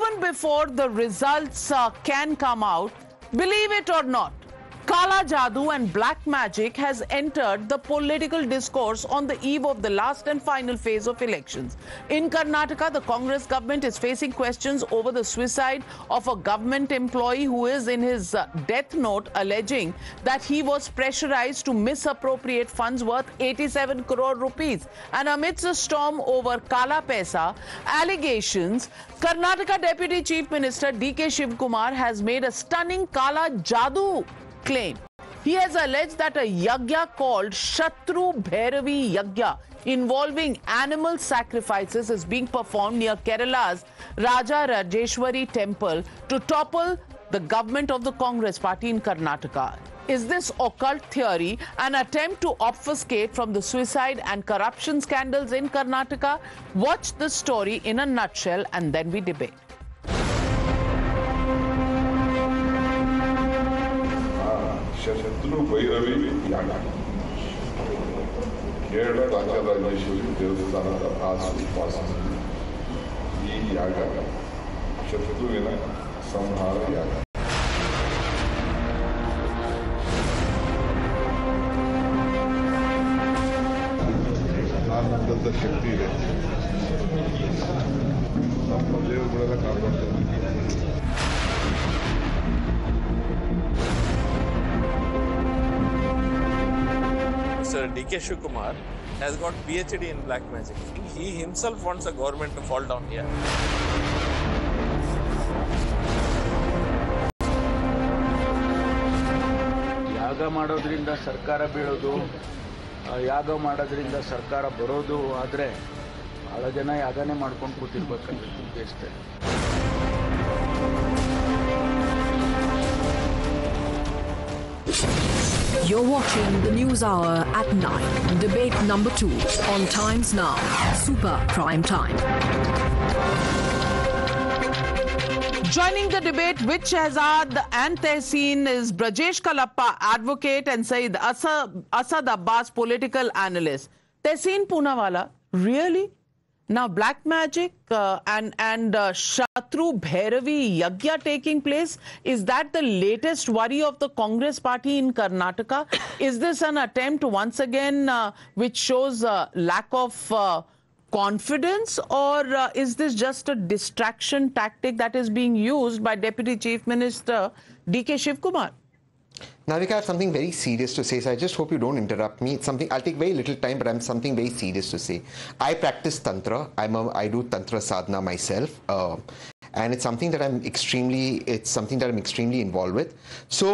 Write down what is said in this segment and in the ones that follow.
even before the results can come out, believe it or not, Kala Jadoo and black magic has entered the political discourse on the eve of the last and final phase of elections. In Karnataka, the Congress government is facing questions over the suicide of a government employee who is in his death note alleging that he was pressurized to misappropriate funds worth 87 crore rupees. And amidst a storm over Kala Paisa allegations, Karnataka Deputy Chief Minister D.K. Shivkumar has made a stunning Kala Jadoo claim. He has alleged that a yagya called Shatru Bhairavi Yagya involving animal sacrifices is being performed near Kerala's Raja Rajeshwari temple to topple the government of the Congress party in Karnataka. Is this occult theory an attempt to obfuscate from the suicide and corruption scandals in Karnataka? Watch the story in a nutshell and then we debate. ಶತ್ರು ಭೈರವಿ ಯಾಗ ಕೇರಳ ರಾಜರಾಜೇಶ್ವರಿ ದೇವಸ್ಥಾನದ ಆಸುಪಾಸಿನಲ್ಲಿ ಈ ಯಾಗ ಶತ್ರುವಿನ ಸಂಹಾರ ಯಾಗ. ಆನಂದದ ಶಕ್ತಿ ಇದೆ, ನಮ್ಮ ದೇವರುಗಳೆಲ್ಲ ಕಾಪಾಡ್ತಾರೆ. Mr. D.K. Shivkumar has got PhD in black magic. He himself wants the government to fall down here. ಯಾಗ ಮಾಡೋದ್ರಿಂದ ಸರ್ಕಾರ ಬೀಳೋದು, ಯಾಗ ಮಾಡೋದ್ರಿಂದ ಸರ್ಕಾರ ಬರೋದು ಆದರೆ ಬಹಳ ಜನ ಯಾಗನೇ ಮಾಡ್ಕೊಂಡು ಕೂತಿರ್ಬೇಕಾಗುತ್ತೆ ದೇಶದಲ್ಲಿ. You're watching the News Hour at 9. Debate number 2 on Times Now. Super Prime Time. Joining the debate with Shehzad and Tehseen is Brajesh Kalappa, advocate, and Saeed Asad Abbas, political analyst. Tehseen Poonawalla, really? Now, black magic and Shatru Bhairavi Yagya taking place, is that the latest worry of the Congress party in Karnataka? Is this an attempt once again which shows lack of confidence, or is this just a distraction tactic that is being used by Deputy Chief Minister D.K. Shivkumar? Navika, I have something very serious to say, so I just hope you don't interrupt me. It's something, I'll take very little time, but I have something very serious to say. I practice Tantra. I do Tantra sadhana myself. And it's something that I'm extremely involved with. So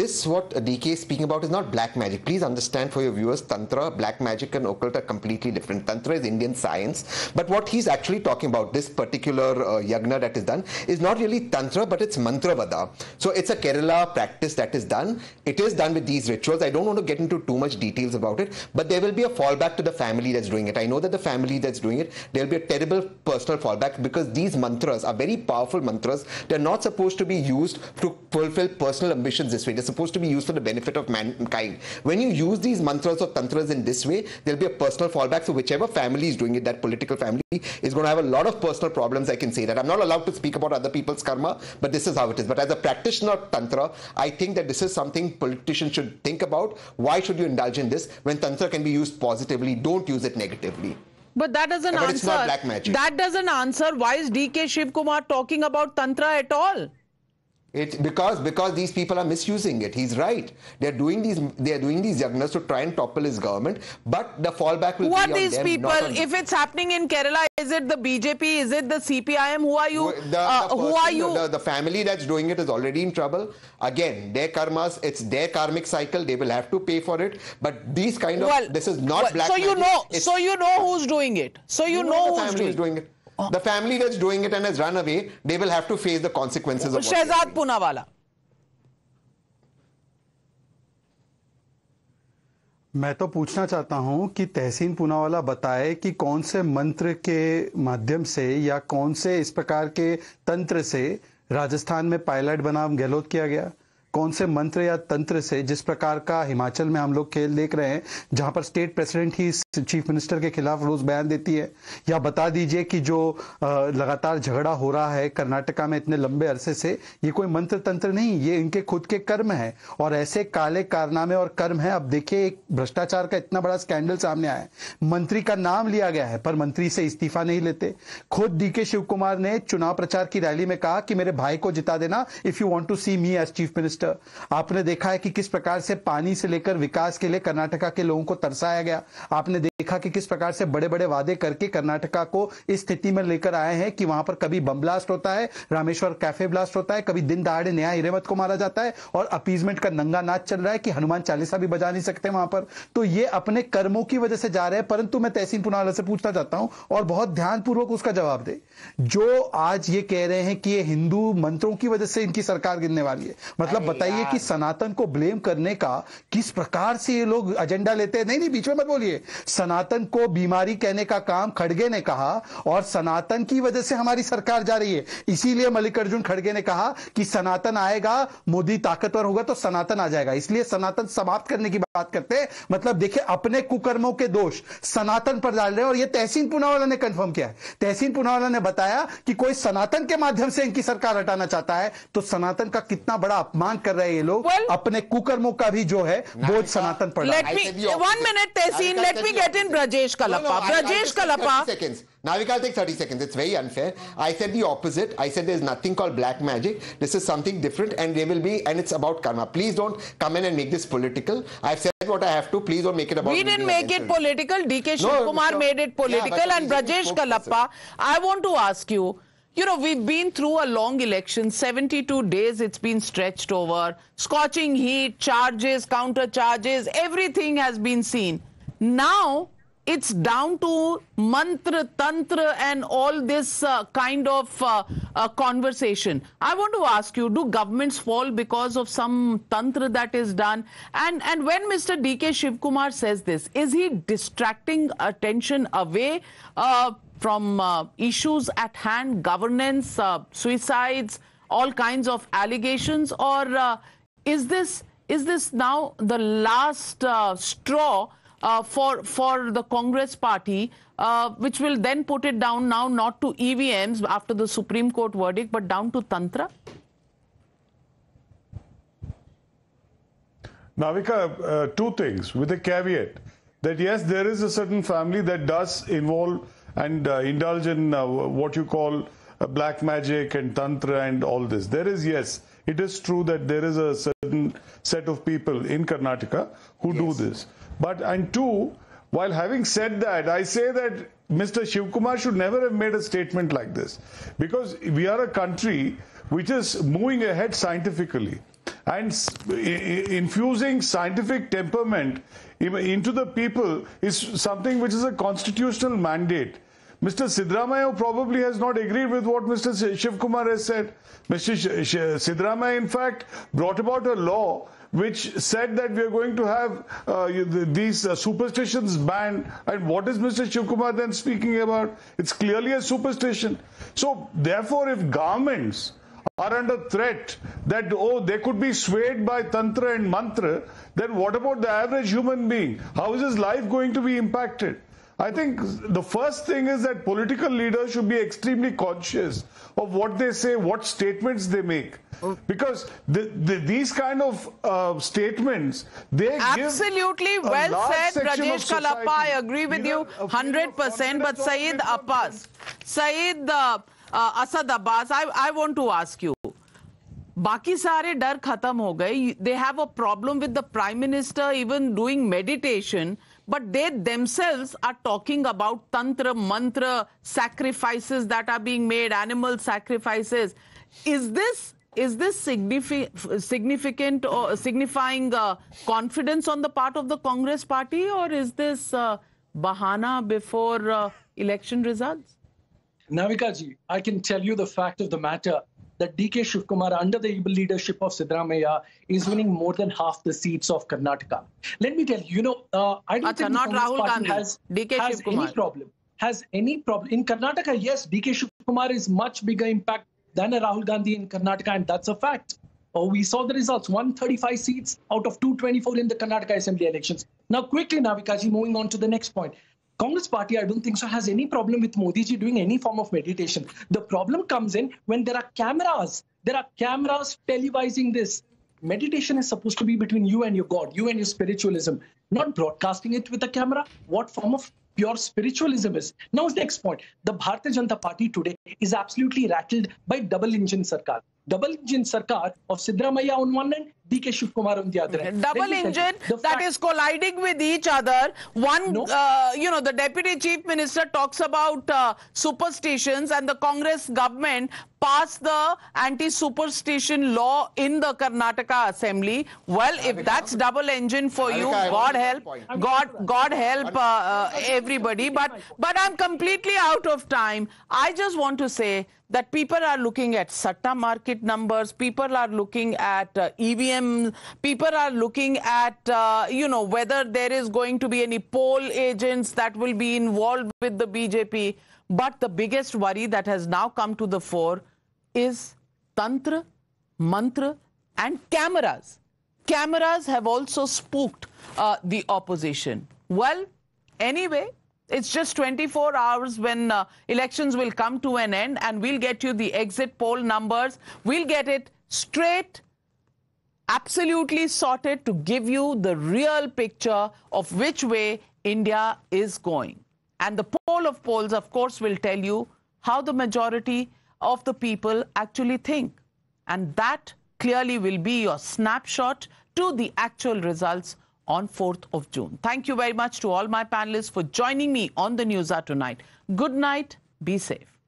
this, what DK is speaking about, is not black magic. Please understand, for your viewers, Tantra, black magic and occult are completely different. Tantra is Indian science. But what he's actually talking about, this particular yagna that is done, is not really Tantra, but it's Mantravada. So it's a Kerala practice that is done. It is done with these rituals. I don't want to get into too much details about it, but there will be a fallback to the family that's doing it. I know that the family that's doing it, there will be a terrible personal fallback, because these mantras are very powerful mantras. They're not supposed to be used to fulfill personal ambitions this way. They're supposed to be used for the benefit of mankind. When you use these mantras or tantras in this way, there'll be a personal fallback. So whichever family is doing it, that political family is going to have a lot of personal problems. I can say that. I'm not allowed to speak about other people's karma, but this is how it is. But as a practitioner of tantra, I think that this is something politicians should think about. Why should you indulge in this when tantra can be used positively? Don't use it negatively. But that doesn't answer. It's not black magic. That doesn't answer why is D.K. Shivkumar talking about Tantra at all? It's because these people are misusing it. He's right. They're doing these yagnas to try and topple his government, but the fallback will be on them. Who are these people? If it's happening in Kerala, is it the BJP? Is it the CPIM? Who are you? Who are you? The family that's doing it is already in trouble. Again, their karmas, it's their karmic cycle. They will have to pay for it. But these kind of, this is not black magic. So you know who's doing it. So you know who's doing it. The family that's doing it and has run away, they will have to face the consequences of what Shehzad Poonawalla. मैं तो पूछना चाहता हूं कि तहसीन पूनावाला बताए कि कौन से मंत्र के माध्यम से या कौन से इस प्रकार के तंत्र से राजस्थान में पायलट बनाम गहलोत किया गया, कौन से मंत्र या तंत्र से जिस प्रकार का हिमाचल में हम लोग खेल देख रहे हैं जहां पर स्टेट प्रेसिडेंट ही चीफ मिनिस्टर के खिलाफ रोज बयान देती है? या बता दीजिए कि जो लगातार झगड़ा हो रहा है कर्नाटका में इतने लंबे अरसे से, ये कोई मंत्र तंत्र नहीं, ये इनके खुद के कर्म है और ऐसे काले कारनामे और कर्म है। अब देखिए, एक भ्रष्टाचार का इतना बड़ा स्कैंडल सामने आया है, मंत्री का नाम लिया गया है पर मंत्री से इस्तीफा नहीं लेते। खुद डीके शिव कुमार ने चुनाव प्रचार की रैली में कहा कि मेरे भाई को जिता देना if you want to see me as chief minister. आपने देखा है कि किस प्रकार से पानी से लेकर विकास के लिए कर्नाटका के लोगों को तरसाया गया। आपने देखा कि किस प्रकार से बड़े बड़े वादे करके कर्नाटका को इस स्थिति में लेकर आए हैं कि वहां पर कभी बम ब्लास्ट होता है, रामेश्वर कैफे ब्लास्ट होता है, कभी दिन दहाड़े नया हिरेमत को मारा जाता है और अपीजमेंट का नंगा नाच चल रहा है कि हनुमान चालीसा भी बजा नहीं सकते वहां पर। तो ये अपने कर्मों की वजह से जा रहे हैं। परंतु मैं तहसीन पूनावाला से पूछना चाहता हूं और बहुत ध्यानपूर्वक उसका जवाब दे, जो आज ये कह रहे हैं कि ये हिंदू मंत्रों की वजह से इनकी सरकार गिरने वाली है, मतलब बताइए कि सनातन को ब्लेम करने का किस प्रकार से ये लोग एजेंडा लेते हैं। नहीं, बीच में मत बोलिए। सनातन को बीमारी कहने का काम खड़गे ने कहा और सनातन की वजह से हमारी सरकार जा रही है। इसीलिए मल्लिकार्जुन खड़गे ने कहा कि सनातन आएगा, मोदी ताकतवर होगा तो सनातन आ जाएगा, इसलिए सनातन समाप्त करने की बात करते हैं। मतलब देखिए, अपने कुकर्मों के दोष सनातन पर डाल रहे हैं और यह तहसीन पूनावाला ने कंफर्म किया है। तहसीन पूनावाला ने बताया कि कोई सनातन के माध्यम से इनकी सरकार हटाना चाहता है, तो सनातन का कितना बड़ा अपमान कर रहे हैं ये लोग। अपने कुकर्मों का भी जो है बोझ सनातन पर। Let me 1 minute, Tehseen. Let me get in Brajesh Kalappa. Brajesh Kalappa. Navika, I'll take 30 seconds. It's very unfair. I said the opposite. I said there's nothing called black magic. This is something different, and there will be, and it's about karma. Please don't come in and make this political. I've said what I have to. Please don't make it about. We didn't make it political. DK Shiv Kumar made it political, and Brajesh Kalappa, I want to ask you. You know, we've been through a long election, 72 days it's been stretched over, scorching heat, charges, counter charges, everything has been seen. Now, it's down to mantra, tantra and all this kind of conversation. I want to ask you, do governments fall because of some tantra that is done? And when Mr. DK Shiv Kumar says this, is he distracting attention away from issues at hand, governance, suicides, all kinds of allegations, or is this now the last straw for the Congress party, which will then put it down now not to EVMs after the Supreme Court verdict, but down to Tantra? Navika, two things with a caveat that yes, there is a certain family that does involve and indulge in what you call black magic and tantra and all this. There is, yes, it is true that there is a certain set of people in Karnataka who do this. But, and two, while having said that, I say that Mr. Shiv Kumar should never have made a statement like this, because we are a country which is moving ahead scientifically, and infusing scientific temperament into the people is something which is a constitutional mandate. Mr. Siddaramaiah probably has not agreed with what Mr. Shiv Kumar has said. Mr. Siddaramaiah, in fact, brought about a law which said that we are going to have these superstitions banned. And what is Mr. Shiv Kumar then speaking about? It's clearly a superstition. So, therefore, if governments are under threat that, oh, they could be swayed by tantra and mantra, then what about the average human being? How is his life going to be impacted? I think the first thing is that political leaders should be extremely conscious of what they say, what statements they make. Because these kind of statements, they absolutely give well said, Brajesh Kalappa. I agree with you 100%. But Syed Abbas, Asad Abbas, I want to ask you. बाकी सारे डर खत्म हो गए. They have a problem with the Prime Minister even doing meditation, but they themselves are talking about tantra, mantra, sacrifices that are being made, animal sacrifices. Is this significant or signifying confidence on the part of the Congress party, or is this bahana before election results? Navika ji, I can tell you the fact of the matter that DK Shiv Kumar, under the able leadership of Siddaramaiah, is winning more than half the seats of Karnataka. Let me tell you, I don't think not the Congress Rahul party Gandhi, has any problem. In Karnataka, yes, DK Shiv Kumar is much bigger impact than a Rahul Gandhi in Karnataka, and that's a fact. We saw the results, 135 seats out of 224 in the Karnataka Assembly elections. Now, quickly, Navikaji, moving on to the next point. Congress party, I don't think so, has any problem with Modi ji doing any form of meditation. The problem comes in when there are cameras. There are cameras televising this. Meditation is supposed to be between you and your God, you and your spiritualism, not broadcasting it with a camera. What form of pure spiritualism is? Now, next point. The Bharatiya Janata Party today is absolutely rattled by double engine sarkar. Double engine sarkar of Siddaramaiah on one end, DK Shiv Kumar on the other end. Double engine that is colliding with each other. One, the Deputy Chief Minister talks about superstitions, and the Congress government passed the anti-superstition law in the Karnataka Assembly. Well, if that's double engine for you, God help everybody. But I'm completely out of time. I just want to say that people are looking at Satta market numbers, people are looking at EVM, people are looking at, whether there is going to be any poll agents that will be involved with the BJP. But the biggest worry that has now come to the fore is Tantra, Mantra and cameras. Cameras have also spooked the opposition. Well, anyway, it's just 24 hours when elections will come to an end, and we'll get you the exit poll numbers. We'll get it straight, absolutely sorted to give you the real picture of which way India is going. And the poll of polls, of course, will tell you how the majority of the people actually think. And that clearly will be your snapshot to the actual results on 4th of June. Thank you very much to all my panelists for joining me on the News Hour tonight. Good night. Be safe.